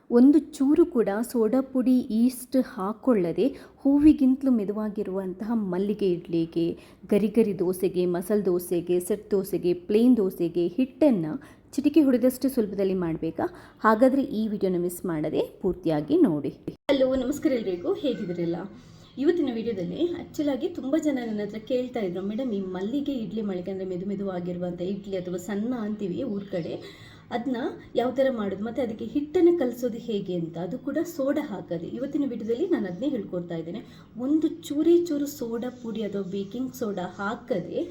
ಒಂದು ಚೂರು ಕೂಡ ಸೋಡಾ ಪುಡಿ ಈಸ್ಟ್ ಹಾಕ್ಕೊಳ್ಳದೆ ಹೂವಿಗಿಂತಲೂ ಮೆದುವಾಗಿರುವಂತಹ ಮಲ್ಲಿಗೆ ಇಡ್ಲಿಗೆ, ಗರಿ ಗರಿ ದೋಸೆಗೆ, ಮಸಾಲೆ ದೋಸೆಗೆ, ಸೆಟ್ ದೋಸೆಗೆ, ಪ್ಲೇನ್ ದೋಸೆಗೆ ಹಿಟ್ಟನ್ನು ಚಿಟಿಕೆ ಹೊಡೆದಷ್ಟು ಸುಲಭದಲ್ಲಿ ಮಾಡಬೇಕಾ? ಹಾಗಾದರೆ ಈ ವಿಡಿಯೋನ ಮಿಸ್ ಮಾಡದೆ ಪೂರ್ತಿಯಾಗಿ ನೋಡಿ. ಹಲೋ, ನಮಸ್ಕಾರ ಎಲ್ರಿಗೂ, ಹೇಗಿದ್ದೀರಲ್ಲ? ಇವತ್ತಿನ ವಿಡಿಯೋದಲ್ಲಿ ಆ್ಯಕ್ಚುಲಾಗಿ ತುಂಬ ಜನ ನನ್ನ ಹತ್ರ ಕೇಳ್ತಾ ಇದ್ರು, ಮೇಡಮ್ ಈ ಮಲ್ಲಿಗೆ ಇಡ್ಲಿ ಮಳಿಗೆ ಅಂದರೆ ಮೆದುವಾಗಿರುವಂಥ ಇಡ್ಲಿ ಅಥವಾ ಸಣ್ಣ ಅಂತೀವಿ ಊರ ಕಡೆ, ಅದನ್ನ ಯಾವ ಥರ ಮಾಡೋದು ಮತ್ತು ಅದಕ್ಕೆ ಹಿಟ್ಟನ್ನು ಕಲಿಸೋದು ಹೇಗೆ ಅಂತ, ಅದು ಕೂಡ ಸೋಡಾ ಹಾಕೋದು. ಇವತ್ತಿನ ವಿಡಿಯೋದಲ್ಲಿ ನಾನು ಅದನ್ನೇ ಹೇಳ್ಕೊಡ್ತಾ ಇದ್ದೇನೆ. ಒಂದು ಚೂರು ಸೋಡಾ ಪುಡಿ ಅಥವಾ ಬೇಕಿಂಗ್ ಸೋಡಾ ಹಾಕದೆ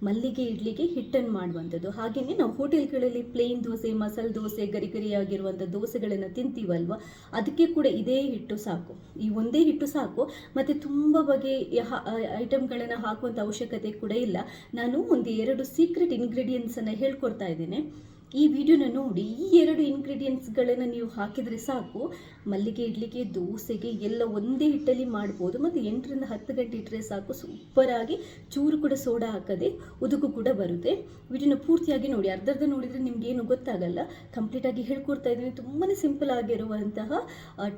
ಮಲ್ಲಿಗೆ ಇಡ್ಲಿಗೆ ಹಿಟ್ಟನ್ನು ಮಾಡುವಂಥದ್ದು. ಹಾಗೆಯೇ ನಾವು ಹೋಟೆಲ್ಗಳಲ್ಲಿ ಪ್ಲೇನ್ ದೋಸೆ, ಮಸಾಲೆ ದೋಸೆ, ಗರಿ ಗರಿಯಾಗಿರುವಂಥ ದೋಸೆಗಳನ್ನು ತಿಂತೀವಲ್ವ, ಅದಕ್ಕೆ ಕೂಡ ಇದೇ ಹಿಟ್ಟು ಸಾಕು, ಈ ಒಂದೇ ಹಿಟ್ಟು ಸಾಕು. ಮತ್ತು ತುಂಬ ಬಗೆಯ ಐಟಮ್ಗಳನ್ನು ಹಾಕುವಂಥ ಅವಶ್ಯಕತೆ ಕೂಡ ಇಲ್ಲ. ನಾನು ಒಂದು 2 ಸೀಕ್ರೆಟ್ ಇಂಗ್ರೀಡಿಯೆಂಟ್ಸನ್ನು ಹೇಳ್ಕೊಡ್ತಾ ಇದ್ದೇನೆ. ಈ ವಿಡಿಯೋನ ನೋಡಿ, ಈ 2 ಇಂಗ್ರೀಡಿಯೆಂಟ್ಸ್ಗಳನ್ನು ನೀವು ಹಾಕಿದರೆ ಸಾಕು, ಮಲ್ಲಿಗೆ ಇಡ್ಲಿಗೆ, ದೋಸೆಗೆ ಎಲ್ಲ ಒಂದೇ ಹಿಟ್ಟಲ್ಲಿ ಮಾಡ್ಬೋದು. ಮತ್ತು 8ರಿಂದ 10 ಗಂಟೆ ಇಟ್ಟರೆ ಸಾಕು, ಸೂಪರಾಗಿ ಚೂರು ಕೂಡ ಸೋಡಾ ಹಾಕದೆ ಉದುಕು ಕೂಡ ಬರುತ್ತೆ. ವಿಡಿಯೋನ ಪೂರ್ತಿಯಾಗಿ ನೋಡಿ, ಅರ್ಧ ನೋಡಿದರೆ ನಿಮಗೇನು ಗೊತ್ತಾಗಲ್ಲ. ಕಂಪ್ಲೀಟಾಗಿ ಹೇಳ್ಕೊಡ್ತಾ ಇದ್ದೀನಿ. ತುಂಬಾ ಸಿಂಪಲ್ ಆಗಿರುವಂತಹ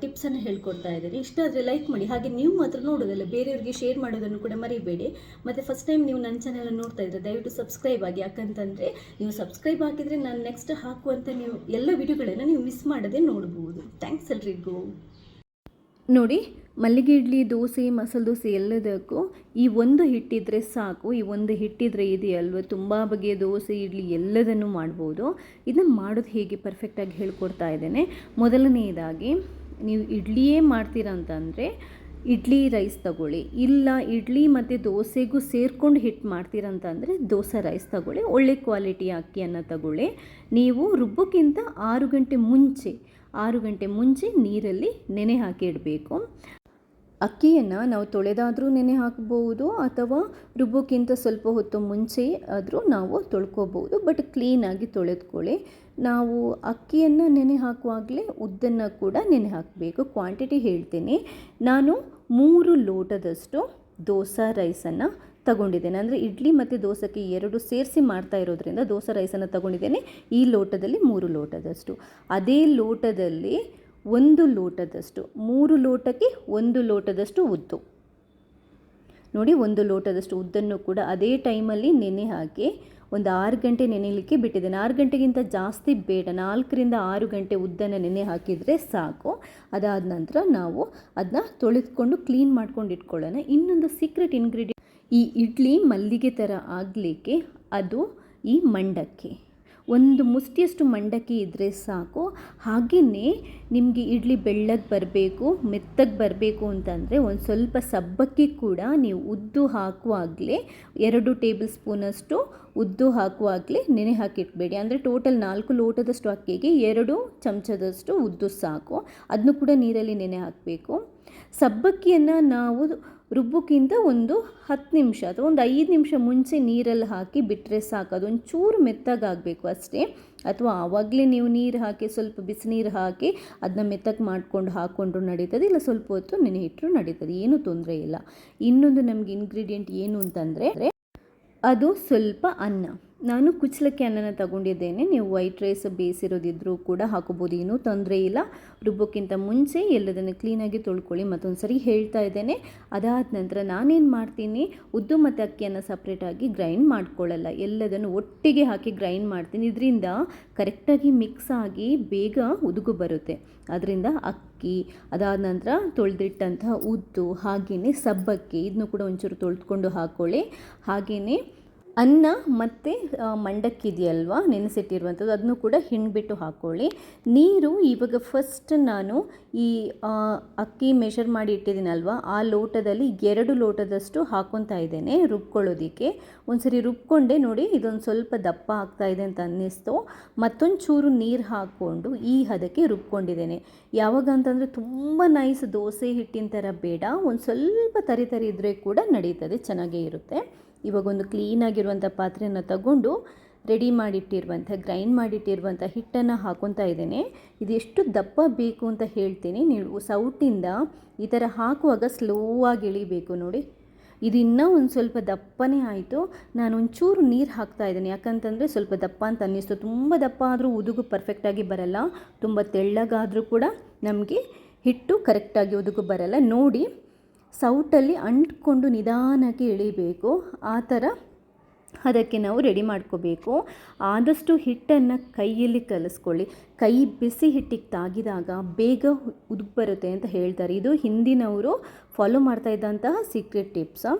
ಟಿಪ್ಸನ್ನು ಹೇಳ್ಕೊಡ್ತಾ ಇದ್ದೀನಿ. ಇಷ್ಟ ಆದರೆ ಲೈಕ್ ಮಾಡಿ. ಹಾಗೆ ನೀವು ಮಾತ್ರ ನೋಡೋದಲ್ಲ, ಬೇರೆಯವರಿಗೆ ಶೇರ್ ಮಾಡೋದನ್ನು ಕೂಡ ಮರಿಬೇಡಿ. ಮತ್ತು ಫಸ್ಟ್ ಟೈಮ್ ನೀವು ನನ್ನ ಚಾನಲ್ ನೋಡ್ತಾ ಇದ್ದರೆ ದಯವಿಟ್ಟು ಸಬ್ಸ್ಕ್ರೈಬ್ ಆಗಿ. ಯಾಕಂತಂದರೆ ನೀವು ಸಬ್ಸ್ಕ್ರೈಬ್ ಹಾಕಿದರೆ ನಾನು ನೆಕ್ಸ್ಟ್ ಹಾಕುವಂಥ ನೀವು ಎಲ್ಲ ವಿಡಿಯೋಗಳನ್ನು ನೀವು ಮಿಸ್ ಮಾಡದೆ ನೋಡ್ಬೋದು. ಥ್ಯಾಂಕ್ಸ್ ಎಲ್ರಿಗೂ. ನೋಡಿ, ಮಲ್ಲಿಗೆ ಇಡ್ಲಿ, ದೋಸೆ, ಮಸಾಲೆ ದೋಸೆ ಎಲ್ಲದಕ್ಕೂ ಈ ಒಂದು ಹಿಟ್ಟಿದ್ರೆ ಸಾಕು. ಈ ಒಂದು ಹಿಟ್ಟಿದ್ರೆ ಇದೆಯಲ್ವ, ತುಂಬ ಬಗೆಯ ದೋಸೆ, ಇಡ್ಲಿ ಎಲ್ಲದನ್ನು ಮಾಡ್ಬೋದು. ಇದನ್ನು ಮಾಡೋದು ಹೇಗೆ ಪರ್ಫೆಕ್ಟಾಗಿ ಹೇಳ್ಕೊಡ್ತಾ ಇದ್ದೇನೆ. ಮೊದಲನೆಯದಾಗಿ ನೀವು ಇಡ್ಲಿಯೇ ಮಾಡ್ತೀರಾ ಅಂತಂದರೆ ಇಡ್ಲಿ ರೈಸ್ ತಗೊಳ್ಳಿ. ಇಲ್ಲ ಇಡ್ಲಿ ಮತ್ತು ದೋಸೆಗೂ ಸೇರ್ಕೊಂಡು ಹಿಟ್ಟು ಮಾಡ್ತೀರಂತಂದರೆ ದೋಸೆ ರೈಸ್ ತಗೊಳ್ಳಿ. ಒಳ್ಳೆ ಕ್ವಾಲಿಟಿಯ ಅಕ್ಕಿಯನ್ನು ತಗೊಳ್ಳಿ. ನೀವು ರುಬ್ಬೋಕ್ಕಿಂತ 6 ಗಂಟೆ ಮುಂಚೆ ನೀರಲ್ಲಿ ನೆನೆ ಹಾಕಿ ಇಡಬೇಕು. ಅಕ್ಕಿಯನ್ನು ನಾವು ತೊಳೆದಾದರೂ ನೆನೆ ಹಾಕ್ಬೋದು, ಅಥವಾ ರುಬ್ಬೋಕ್ಕಿಂತ ಸ್ವಲ್ಪ ಹೊತ್ತು ಮುಂಚೆ ಆದರೂ ನಾವು ತೊಳ್ಕೊಬೋದು. ಬಟ್ ಕ್ಲೀನಾಗಿ ತೊಳೆದುಕೊಳ್ಳಿ. ನಾವು ಅಕ್ಕಿಯನ್ನು ನೆನೆ ಹಾಕುವಾಗಲೇ ಉದ್ದನ್ನು ಕೂಡ ನೆನೆ ಹಾಕಬೇಕು. ಕ್ವಾಂಟಿಟಿ ಹೇಳ್ತೀನಿ. ನಾನು 3 ಲೋಟದಷ್ಟು ದೋಸೆ ರೈಸನ್ನು ತಗೊಂಡಿದ್ದೇನೆ. ಅಂದರೆ ಇಡ್ಲಿ ಮತ್ತು ದೋಸೆಗೆ 2 ಸೇರಿಸಿ ಮಾಡ್ತಾ ಇರೋದ್ರಿಂದ ದೋಸೆ ರೈಸನ್ನು ತಗೊಂಡಿದ್ದೇನೆ. ಈ ಲೋಟದಲ್ಲಿ 3 ಲೋಟದಷ್ಟು. ಅದೇ ಲೋಟದಲ್ಲಿ 1 ಲೋಟದಷ್ಟು, 3 ಲೋಟಕ್ಕೆ 1 ಲೋಟದಷ್ಟು ಉದ್ದು. ನೋಡಿ, 1 ಲೋಟದಷ್ಟು ಉದ್ದನ್ನು ಕೂಡ ಅದೇ ಟೈಮಲ್ಲಿ ನೆನೆ ಹಾಕಿ ಒಂದು 6 ಗಂಟೆ ನೆನೆಯಲಿಕ್ಕೆ ಬಿಟ್ಟಿದ್ದೇನೆ. 6 ಗಂಟೆಗಿಂತ ಜಾಸ್ತಿ ಬೇಡ, 4ರಿಂದ 6 ಗಂಟೆ ಉದ್ದನ್ನು ನೆನೆ ಹಾಕಿದರೆ ಸಾಕು. ಅದಾದ ನಂತರ ನಾವು ಅದನ್ನ ತೊಳೆದುಕೊಂಡು ಕ್ಲೀನ್ ಮಾಡ್ಕೊಂಡು ಇಟ್ಕೊಳ್ಳೋಣ. ಇನ್ನೊಂದು ಸೀಕ್ರೆಟ್ ಇಂಗ್ರೀಡಿಯೆಂಟ್, ಈ ಇಡ್ಲಿ ಮಲ್ಲಿಗೆ ಥರ ಆಗಲಿಕ್ಕೆ ಅದು ಈ ಮಂಡಕ್ಕಿ. 1 ಮುಷ್ಟಿಯಷ್ಟು ಮಂಡಕ್ಕಿ ಇದ್ದರೆ ಸಾಕು. ಹಾಗೆಯೇ ನಿಮಗೆ ಇಡ್ಲಿ ಬೆಳ್ಳಗೆ ಬರಬೇಕು, ಮೆತ್ತಗೆ ಬರಬೇಕು ಅಂತಂದರೆ ಒಂದು ಸ್ವಲ್ಪ ಸಬ್ಬಕ್ಕಿ ಕೂಡ ನೀವು ಉದ್ದು ಹಾಕುವಾಗಲೇ 2 ಟೇಬಲ್ ಸ್ಪೂನಷ್ಟು ಉದ್ದು ಹಾಕುವಾಗಲೇ ನೆನೆ ಹಾಕಿಟ್ಬೇಡಿ. ಅಂದರೆ ಟೋಟಲ್ 4 ಲೋಟದಷ್ಟು ಅಕ್ಕಿಗೆ 2 ಚಮಚದಷ್ಟು ಉದ್ದು ಸಾಕು. ಅದನ್ನು ಕೂಡ ನೀರಲ್ಲಿ ನೆನೆ ಹಾಕಬೇಕು. ಸಬ್ಬಕ್ಕಿಯನ್ನು ನಾವು ರುಬ್ಬೋಕ್ಕಿಂತ ಒಂದು 10 ನಿಮಿಷ ಅಥವಾ ಒಂದು 5 ನಿಮಿಷ ಮುಂಚೆ ನೀರಲ್ಲಿ ಹಾಕಿ ಬಿಟ್ಟರೆ ಸಾಕು. ಅದೊಂದು ಚೂರು ಮೆತ್ತಗಾಗಬೇಕು ಅಷ್ಟೇ. ಅಥವಾ ಆವಾಗಲೇ ನೀವು ನೀರು ಹಾಕಿ, ಸ್ವಲ್ಪ ಬಿಸಿನೀರು ಹಾಕಿ ಅದನ್ನ ಮೆತ್ತಗೆ ಮಾಡ್ಕೊಂಡು ಹಾಕ್ಕೊಂಡ್ರು ನಡೀತದೆ, ಇಲ್ಲ ಸ್ವಲ್ಪ ಹೊತ್ತು ನೆನೆ ಇಟ್ಟರು ನಡೀತದೆ, ಏನೂ ತೊಂದರೆ ಇಲ್ಲ. ಇನ್ನೊಂದು ನಮಗೆ ಇಂಗ್ರೀಡಿಯೆಂಟ್ ಏನು ಅಂತಂದರೆ ಅದು ಸ್ವಲ್ಪ ಅನ್ನ. ನಾನು ಕುಚ್ಚಲಕ್ಕಿ ಅನ್ನನ ತಗೊಂಡಿದ್ದೇನೆ. ನೀವು ವೈಟ್ ರೈಸ್ ಬೇಯಿಸಿರೋದಿದ್ರೂ ಕೂಡ ಹಾಕೋಬೋದು, ಏನೂ ತೊಂದರೆ ಇಲ್ಲ. ರುಬ್ಬೋಕ್ಕಿಂತ ಮುಂಚೆ ಎಲ್ಲದನ್ನು ಕ್ಲೀನಾಗಿ ತೊಳ್ಕೊಳ್ಳಿ. ಮತ್ತೊಂದು ಸರಿ ಹೇಳ್ತಾ ಇದ್ದೇನೆ. ಅದಾದ ನಂತರ ನಾನೇನು ಮಾಡ್ತೀನಿ, ಉದ್ದು ಮತ್ತು ಅಕ್ಕಿಯನ್ನು ಸಪ್ರೇಟಾಗಿ ಗ್ರೈಂಡ್ ಮಾಡ್ಕೊಳ್ಳಲ್ಲ, ಎಲ್ಲದನ್ನು ಒಟ್ಟಿಗೆ ಹಾಕಿ ಗ್ರೈಂಡ್ ಮಾಡ್ತೀನಿ. ಇದರಿಂದ ಕರೆಕ್ಟಾಗಿ ಮಿಕ್ಸ್ ಆಗಿ ಬೇಗ ಉದುಗು ಬರುತ್ತೆ. ಅದರಿಂದ ಅಕ್ಕಿ, ಅದಾದ ನಂತರ ತೊಳೆದಿಟ್ಟಂತಹ ಉದ್ದು, ಹಾಗೆಯೇ ಸಬ್ಬಕ್ಕಿ ಇದನ್ನು ಕೂಡ ಒಂಚೂರು ತೊಳೆದುಕೊಂಡು ಹಾಕ್ಕೊಳ್ಳಿ. ಹಾಗೆಯೇ ಅನ್ನ ಮತ್ತು ಮಂಡಕ್ಕಿ ಇದೆಯಲ್ವ ನೆನೆಸಿಟ್ಟಿರುವಂಥದ್ದು, ಅದನ್ನು ಕೂಡ ಹಿಂಡ್ಬಿಟ್ಟು ಹಾಕ್ಕೊಳ್ಳಿ. ನೀರು ಇವಾಗ ಫಸ್ಟ್ ನಾನು ಈ ಅಕ್ಕಿ ಮೆಷರ್ ಮಾಡಿ ಇಟ್ಟಿದ್ದೀನಲ್ವ, ಆ ಲೋಟದಲ್ಲಿ 2 ಲೋಟದಷ್ಟು ಹಾಕ್ಕೊತಾ ಇದ್ದೇನೆ ರುಬ್ಕೊಳ್ಳೋದಕ್ಕೆ. ಒಂದ್ಸರಿ ರುಬ್ಕೊಂಡೆ ನೋಡಿ, ಇದೊಂದು ಸ್ವಲ್ಪ ದಪ್ಪ ಆಗ್ತಾಯಿದೆ ಅಂತ ಅನ್ನಿಸ್ತು. ಮತ್ತೊಂದು ಚೂರು ನೀರು ಹಾಕ್ಕೊಂಡು ಈ ಹದಕ್ಕೆ ರುಬ್ಕೊಂಡಿದ್ದೇನೆ. ಯಾವಾಗ ಅಂತಂದರೆ ತುಂಬ ನೈಸ್ ದೋಸೆ ಹಿಟ್ಟಿನ ಥರ ಬೇಡ, ಒಂದು ಸ್ವಲ್ಪ ತರಿ ಇದ್ದರೆ ಕೂಡ ನಡೀತದೆ, ಚೆನ್ನಾಗೇ ಇರುತ್ತೆ. ಇವಾಗ ಒಂದು ಕ್ಲೀನಾಗಿರುವಂಥ ಪಾತ್ರೆಯನ್ನು ತಗೊಂಡು ರೆಡಿ ಮಾಡಿಟ್ಟಿರುವಂಥ, ಗ್ರೈಂಡ್ ಮಾಡಿಟ್ಟಿರುವಂಥ ಹಿಟ್ಟನ್ನು ಹಾಕ್ಕೊತಾ ಇದ್ದೇನೆ. ಇದು ಎಷ್ಟು ದಪ್ಪ ಬೇಕು ಅಂತ ಹೇಳ್ತೀನಿ. ನೀವು ಸೌಟಿಂದ ಈ ಥರ ಹಾಕುವಾಗ ಸ್ಲೋ ಆಗಿ ಎಳಿಬೇಕು. ನೋಡಿ, ಇದು ಇನ್ನೂ ಒಂದು ಸ್ವಲ್ಪ ದಪ್ಪನೇ ಆಯಿತು. ನಾನು ಒಂಚೂರು ನೀರು ಹಾಕ್ತಾ ಇದ್ದೀನಿ, ಯಾಕಂತಂದರೆ ಸ್ವಲ್ಪ ದಪ್ಪ ಅಂತ ಅನ್ನಿಸ್ತು. ತುಂಬ ದಪ್ಪ ಆದರೂ ಉದುಗು ಪರ್ಫೆಕ್ಟಾಗಿ ಬರಲ್ಲ, ತುಂಬ ತೆಳ್ಳಗಾದರೂ ಕೂಡ ನಮಗೆ ಹಿಟ್ಟು ಕರೆಕ್ಟಾಗಿ ಉದುಗು ಬರಲ್ಲ. ನೋಡಿ ಸೌಟಲ್ಲಿ ಅಂಟ್ಕೊಂಡು ನಿಧಾನಕ್ಕೆ ಎಳಿಬೇಕು. ಆ ಥರ ಅದಕ್ಕೆ ನಾವು ರೆಡಿ ಮಾಡ್ಕೋಬೇಕು. ಆದಷ್ಟು ಹಿಟ್ಟನ್ನು ಕೈಯಲ್ಲಿ ಕಲಿಸ್ಕೊಳ್ಳಿ. ಕೈ ಬಿಸಿ ಹಿಟ್ಟಿಗೆ ತಾಗಿದಾಗ ಬೇಗ ಉದುಗು ಬರುತ್ತೆ ಅಂತ ಹೇಳ್ತಾರೆ. ಇದು ಹಿಂದಿನವರು ಫಾಲೋ ಮಾಡ್ತಾ ಇದ್ದಂತಹ ಸೀಕ್ರೆಟ್ ಟಿಪ್ಸ್.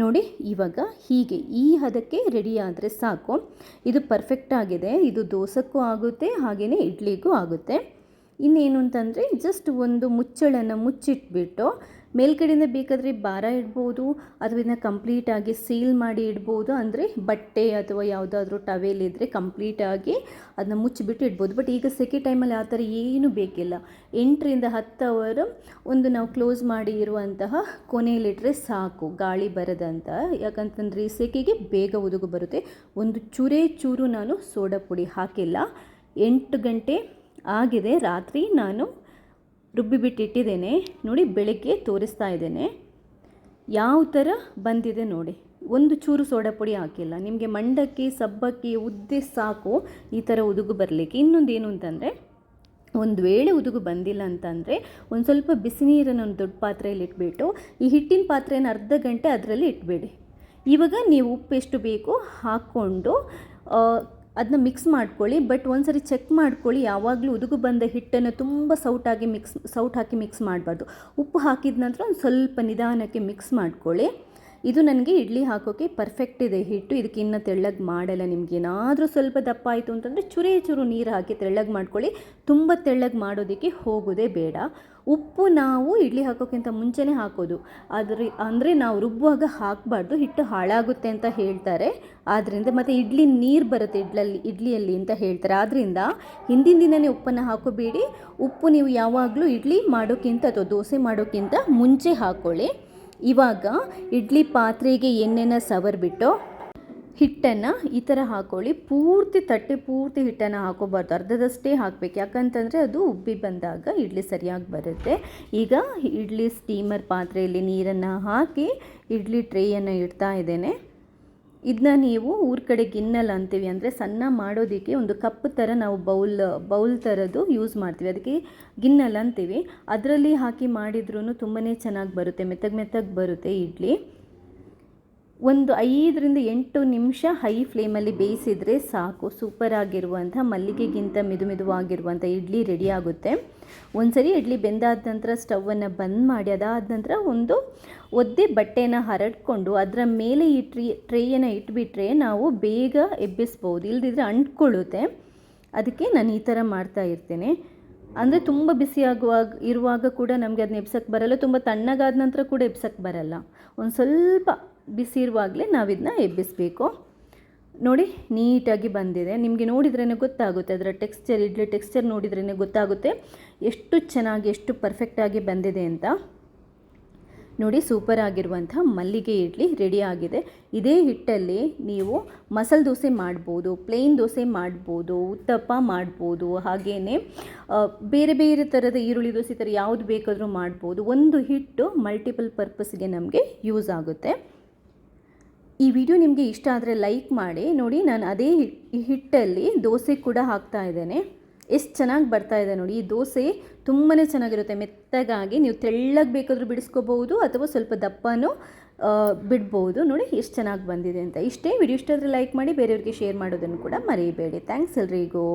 ನೋಡಿ ಇವಾಗ ಹೀಗೆ ಈ ಹದಕ್ಕೆ ರೆಡಿ ಆದರೆ ಸಾಕು. ಇದು ಪರ್ಫೆಕ್ಟ್ ಆಗಿದೆ. ಇದು ದೋಸೆಗೂ ಆಗುತ್ತೆ, ಹಾಗೆಯೇ ಇಡ್ಲಿಗೂ ಆಗುತ್ತೆ. ಇನ್ನೇನು ಅಂತಂದರೆ ಜಸ್ಟ್ ಒಂದು ಮುಚ್ಚಳನ್ನು ಮುಚ್ಚಿಟ್ಬಿಟ್ಟು ಮೇಲ್ಗಡೆಯಿಂದ ಬೇಕಾದರೆ ಭಾರ ಇಡ್ಬೋದು, ಅಥವಾ ಇದನ್ನ ಕಂಪ್ಲೀಟಾಗಿ ಸೀಲ್ ಮಾಡಿ ಇಡ್ಬೋದು. ಅಂದರೆ ಬಟ್ಟೆ ಅಥವಾ ಯಾವುದಾದ್ರೂ ಟವೆಲ್ ಇದ್ದರೆ ಕಂಪ್ಲೀಟಾಗಿ ಅದನ್ನ ಮುಚ್ಚಿಬಿಟ್ಟು ಇಡ್ಬೋದು. ಬಟ್ ಈಗ ಸೆಕೆ ಟೈಮಲ್ಲಿ ಆ ಥರ ಏನೂ ಬೇಕಿಲ್ಲ. 8ರಿಂದ 10 ಅವರ್ ಒಂದು ನಾವು ಕ್ಲೋಸ್ ಮಾಡಿ ಇರುವಂತಹ ಕೊನೆಯಲ್ಲಿಟ್ಟರೆ ಸಾಕು, ಗಾಳಿ ಬರದಂತ. ಯಾಕಂತಂದರೆ ಈ ಸೆಕೆಗೆ ಬೇಗ ಉದುಗು ಬರುತ್ತೆ. ಒಂದು ಚೂರು ನಾನು ಸೋಡಾ ಪುಡಿ ಹಾಕಿಲ್ಲ. 8 ಗಂಟೆ ಆಗಿದೆ, ರಾತ್ರಿ ನಾನು ರುಬ್ಬಿಬಿಟ್ಟಿಟ್ಟಿದ್ದೇನೆ. ನೋಡಿ ಬೆಳಗ್ಗೆ ತೋರಿಸ್ತಾ ಇದ್ದೇನೆ ಯಾವ ಥರ ಬಂದಿದೆ ನೋಡಿ. ಒಂದು ಚೂರು ಸೋಡಾ ಪುಡಿ ಹಾಕಿಲ್ಲ. ನಿಮಗೆ ಮಂಡಕ್ಕಿ, ಸಬ್ಬಕ್ಕಿ, ಉದ್ದೆ ಸಾಕು ಈ ಥರ ಉದುಗು ಬರಲಿಕ್ಕೆ. ಇನ್ನೊಂದು ಏನು ಅಂತಂದರೆ, ಒಂದು ವೇಳೆ ಉದುಗು ಬಂದಿಲ್ಲ ಅಂತಂದರೆ ಒಂದು ಸ್ವಲ್ಪ ಬಿಸಿ ನೀರನ್ನು ಒಂದು ದೊಡ್ಡ ಪಾತ್ರೆಯಲ್ಲಿ ಇಟ್ಬಿಟ್ಟು ಈ ಹಿಟ್ಟಿನ ಪಾತ್ರೆಯನ್ನು ಅರ್ಧ ಗಂಟೆ ಅದರಲ್ಲಿ ಇಟ್ಬಿಡಿ. ಇವಾಗ ನೀವು ಉಪ್ಪು ಎಷ್ಟು ಬೇಕು ಹಾಕ್ಕೊಂಡು ಅದನ್ನ ಮಿಕ್ಸ್ ಮಾಡ್ಕೊಳ್ಳಿ. ಬಟ್ ಒಂದ್ಸರಿ ಚೆಕ್ ಮಾಡ್ಕೊಳ್ಳಿ, ಯಾವಾಗಲೂ ಉದುಗು ಬಂದ ಹಿಟ್ಟನ್ನು ತುಂಬ ಸೌಟ್ ಹಾಕಿ ಮಿಕ್ಸ್ ಮಾಡಬಾರ್ದು. ಉಪ್ಪು ಹಾಕಿದ ನಂತರ ಒಂದು ಸ್ವಲ್ಪ ನಿಧಾನಕ್ಕೆ ಮಿಕ್ಸ್ ಮಾಡ್ಕೊಳ್ಳಿ. ಇದು ನನಗೆ ಇಡ್ಲಿ ಹಾಕೋಕ್ಕೆ ಪರ್ಫೆಕ್ಟ್ ಇದೆ ಹಿಟ್ಟು. ಇದಕ್ಕೆ ಇನ್ನೂ ತೆಳ್ಳಗೆ ಮಾಡಲ್ಲ. ನಿಮಗೇನಾದರೂ ಸ್ವಲ್ಪ ದಪ್ಪ ಆಯಿತು ಅಂತಂದರೆ ಚೂರು ನೀರು ಹಾಕಿ ತೆಳ್ಳಗೆ ಮಾಡ್ಕೊಳ್ಳಿ. ತುಂಬ ತೆಳ್ಳಗೆ ಮಾಡೋದಕ್ಕೆ ಹೋಗೋದೇ ಬೇಡ. ಉಪ್ಪು ನಾವು ಇಡ್ಲಿ ಹಾಕೋಕ್ಕಿಂತ ಮುಂಚೆನೇ ಹಾಕೋದು. ಅಂದರೆ ನಾವು ರುಬ್ಬುವಾಗ ಹಾಕಬಾರ್ದು, ಹಿಟ್ಟು ಹಾಳಾಗುತ್ತೆ ಅಂತ ಹೇಳ್ತಾರೆ. ಆದ್ದರಿಂದ ಮತ್ತು ಇಡ್ಲಿ ನೀರು ಬರುತ್ತೆ ಇಡ್ಲಿಯಲ್ಲಿ ಅಂತ ಹೇಳ್ತಾರೆ. ಆದ್ದರಿಂದ ಹಿಂದಿನ ದಿನವೇ ಉಪ್ಪನ್ನು ಹಾಕೋಬೇಡಿ. ಉಪ್ಪು ನೀವು ಯಾವಾಗಲೂ ಇಡ್ಲಿ ಮಾಡೋಕ್ಕಿಂತ ಅಥವಾ ದೋಸೆ ಮಾಡೋಕ್ಕಿಂತ ಮುಂಚೆ ಹಾಕ್ಕೊಳ್ಳಿ. ಇವಾಗ ಇಡ್ಲಿ ಪಾತ್ರೆಗೆ ಎಣ್ಣೆನ ಸವರ್ಬಿಟ್ಟು ಹಿಟ್ಟನ್ನು ಈ ಥರ ಹಾಕ್ಕೊಳ್ಳಿ. ತಟ್ಟೆ ಪೂರ್ತಿ ಹಿಟ್ಟನ್ನು ಹಾಕೋಬಾರ್ದು, ಅರ್ಧದಷ್ಟೇ ಹಾಕಬೇಕು. ಯಾಕಂತಂದರೆ ಅದು ಉಬ್ಬಿ ಬಂದಾಗ ಇಡ್ಲಿ ಸರಿಯಾಗಿ ಬರುತ್ತೆ. ಈಗ ಇಡ್ಲಿ ಸ್ಟೀಮರ್ ಪಾತ್ರೆಯಲ್ಲಿ ನೀರನ್ನು ಹಾಕಿ ಇಡ್ಲಿ ಟ್ರೇಯನ್ನು ಇಡ್ತಾ ಇದ್ದೇನೆ. ಇದನ್ನ ನೀವು ಊರ ಕಡೆ ಗಿನ್ನಲ್ ಅಂತೀವಿ, ಅಂದರೆ ಸಣ್ಣ ಮಾಡೋದಕ್ಕೆ ಒಂದು ಕಪ್ ಥರ ನಾವು ಬೌಲ್ ಥರದ್ದು ಯೂಸ್ ಮಾಡ್ತೀವಿ, ಅದಕ್ಕೆ ಗಿನ್ನಲ್ ಅಂತೀವಿ. ಅದರಲ್ಲಿ ಹಾಕಿ ಮಾಡಿದ್ರೂ ತುಂಬಾ ಚೆನ್ನಾಗಿ ಬರುತ್ತೆ, ಮೆತ್ತಗೆ ಬರುತ್ತೆ ಇಡ್ಲಿ. ಒಂದು 5ರಿಂದ 8 ನಿಮಿಷ ಹೈ ಫ್ಲೇಮಲ್ಲಿ ಬೇಯಿಸಿದರೆ ಸಾಕು. ಸೂಪರಾಗಿರುವಂಥ ಮಲ್ಲಿಗೆಗಿಂತ ಮೆದುವಾಗಿರುವಂಥ ಇಡ್ಲಿ ರೆಡಿ ಆಗುತ್ತೆ. ಒಂದ್ಸರಿ ಇಡ್ಲಿ ಬೆಂದಾದ ನಂತರ ಸ್ಟವನ್ನು ಬಂದ್ ಮಾಡಿ ಅದಾದ ನಂತರ ಒಂದು ಒದ್ದೆ ಬಟ್ಟೆನ ಹರಡ್ಕೊಂಡು ಅದರ ಮೇಲೆ ಈ ಟ್ರೇಯನ್ನು ಇಟ್ಬಿಟ್ರೆ ನಾವು ಬೇಗ ಎಬ್ಬಿಸ್ಬೋದು, ಇಲ್ದಿದ್ರೆ ಅಂಟ್ಕೊಳ್ಳುತ್ತೆ. ಅದಕ್ಕೆ ನಾನು ಈ ಥರ ಮಾಡ್ತಾ ಇರ್ತೇನೆ. ಅಂದರೆ ತುಂಬ ಇರುವಾಗ ಕೂಡ ನಮಗೆ ಅದನ್ನ ಎಬ್ಸಕ್ಕೆ ಬರಲ್ಲ, ತುಂಬ ತಣ್ಣಗಾದ ನಂತರ ಕೂಡ ಎಬ್ಸಕ್ಕೆ ಬರಲ್ಲ. ಒಂದು ಸ್ವಲ್ಪ ಬಿಸಿ ಇರುವಾಗಲೇ ನಾವಿದನ್ನ ಎಬ್ಬಿಸಬೇಕು. ನೋಡಿ ನೀಟಾಗಿ ಬಂದಿದೆ. ನಿಮಗೆ ನೋಡಿದ್ರೇ ಗೊತ್ತಾಗುತ್ತೆ, ಅದರ ಇಡ್ಲಿ ಟೆಕ್ಸ್ಚರ್ ನೋಡಿದ್ರೇ ಗೊತ್ತಾಗುತ್ತೆ ಎಷ್ಟು ಚೆನ್ನಾಗಿ, ಎಷ್ಟು ಪರ್ಫೆಕ್ಟಾಗಿ ಬಂದಿದೆ ಅಂತ. ನೋಡಿ ಸೂಪರ್ ಆಗಿರುವಂಥ ಮಲ್ಲಿಗೆ ಇಡ್ಲಿ ರೆಡಿ ಆಗಿದೆ. ಇದೇ ಹಿಟ್ಟಲ್ಲಿ ನೀವು ಮಸಾಲೆ ದೋಸೆ ಮಾಡ್ಬೋದು, ಪ್ಲೇನ್ ದೋಸೆ ಮಾಡ್ಬೋದು, ಉತ್ತಪ್ಪ ಮಾಡ್ಬೋದು, ಹಾಗೆಯೇ ಬೇರೆ ಬೇರೆ ಥರದ ಈರುಳ್ಳಿ ದೋಸೆ ಥರ ಯಾವುದು ಬೇಕಾದರೂ ಮಾಡ್ಬೋದು. ಒಂದು ಹಿಟ್ಟು ಮಲ್ಟಿಪಲ್ ಪರ್ಪಸ್ಗೆ ನಮಗೆ ಯೂಸ್ ಆಗುತ್ತೆ. ಈ ವಿಡಿಯೋ ನಿಮಗೆ ಇಷ್ಟ ಆದರೆ ಲೈಕ್ ಮಾಡಿ. ನೋಡಿ ನಾನು ಅದೇ ಹಿಟ್ಟಲ್ಲಿ ದೋಸೆ ಕೂಡ ಹಾಕ್ತಾ ಇದ್ದೇನೆ. ಎಷ್ಟು ಚೆನ್ನಾಗಿ ಬರ್ತಾ ಇದೆ ನೋಡಿ. ಈ ದೋಸೆ ತುಂಬಾ ಚೆನ್ನಾಗಿರುತ್ತೆ, ಮೆತ್ತಗಾಗಿ. ನೀವು ತೆಳ್ಳಗೆ ಬೇಕಾದರೂ ಬಿಡಿಸ್ಕೋಬಹುದು ಅಥವಾ ಸ್ವಲ್ಪ ದಪ್ಪನೂ ಬಿಡ್ಬೋದು. ನೋಡಿ ಎಷ್ಟು ಚೆನ್ನಾಗಿ ಬಂದಿದೆ ಅಂತ. ಇಷ್ಟೇ. ವಿಡಿಯೋ ಇಷ್ಟ ಆದರೆ ಲೈಕ್ ಮಾಡಿ, ಬೇರೆಯವ್ರಿಗೆ ಶೇರ್ ಮಾಡೋದನ್ನು ಕೂಡ ಮರೆಯಬೇಡಿ. ಥ್ಯಾಂಕ್ಸ್ ಎಲ್ರಿಗೂ.